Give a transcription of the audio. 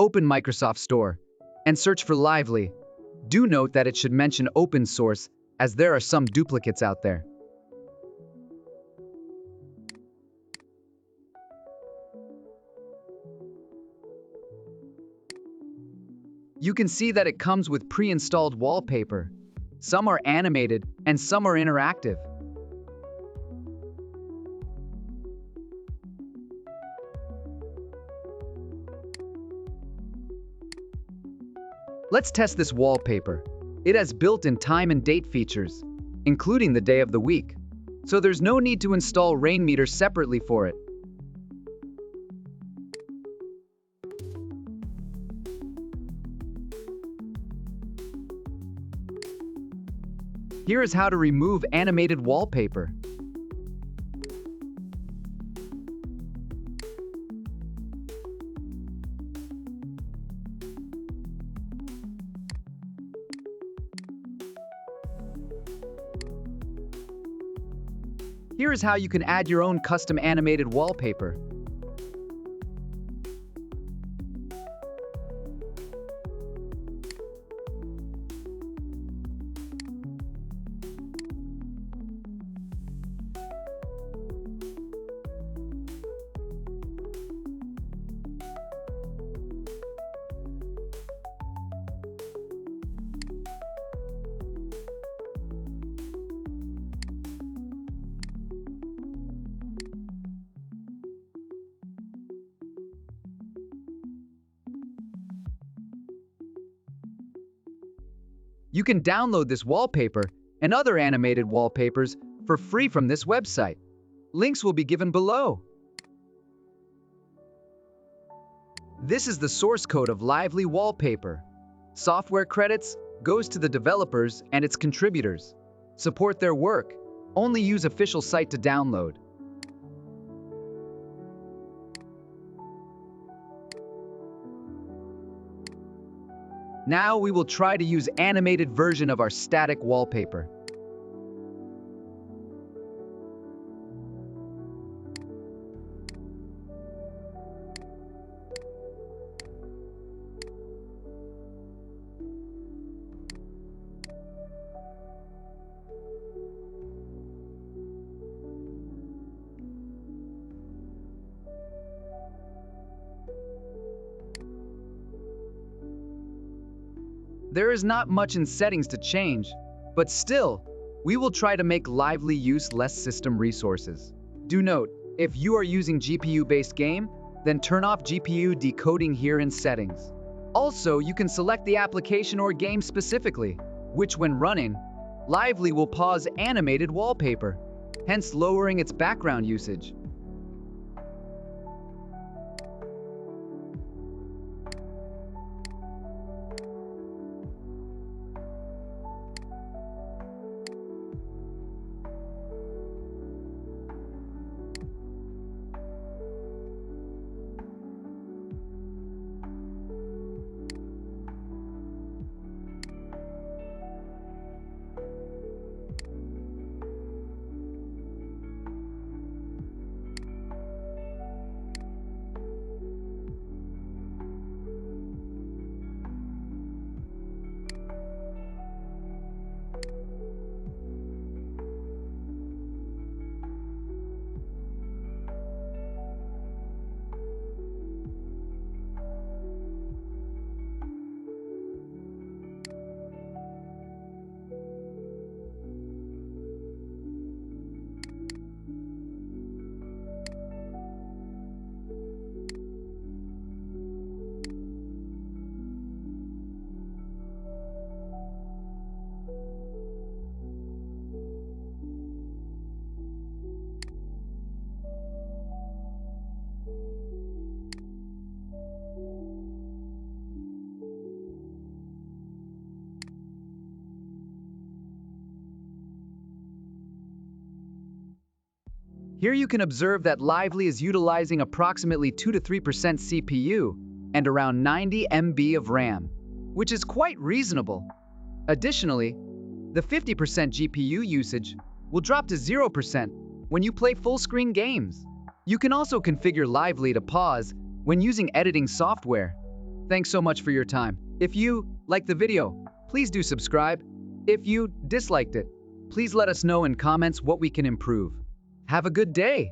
open Microsoft Store and search for Lively. Do note that it should mention open source, as there are some duplicates out there. You can see that it comes with pre-installed wallpaper. Some are animated and some are interactive. Let's test this wallpaper. It has built-in time and date features, including the day of the week, so there's no need to install Rainmeter separately for it. Here is how to remove animated wallpaper. Here is how you can add your own custom animated wallpaper. You can download this wallpaper and other animated wallpapers for free from this website. Links will be given below. This is the source code of Lively Wallpaper. Software credits goes to the developers and its contributors. Support their work. Only use official site to download. Now we will try to use animated version of our static wallpaper. There is not much in settings to change, but still, we will try to make Lively use less system resources. Do note, if you are using GPU-based game, then turn off GPU decoding here in settings. Also, you can select the application or game specifically, which when running, Lively will pause animated wallpaper, hence lowering its background usage. Here you can observe that Lively is utilizing approximately 2 to 3% CPU and around 90 MB of RAM, which is quite reasonable. Additionally, the 50% GPU usage will drop to 0% when you play full-screen games. You can also configure Lively to pause when using editing software. Thanks so much for your time. If you liked the video, please do subscribe. If you disliked it, please let us know in comments what we can improve. Have a good day!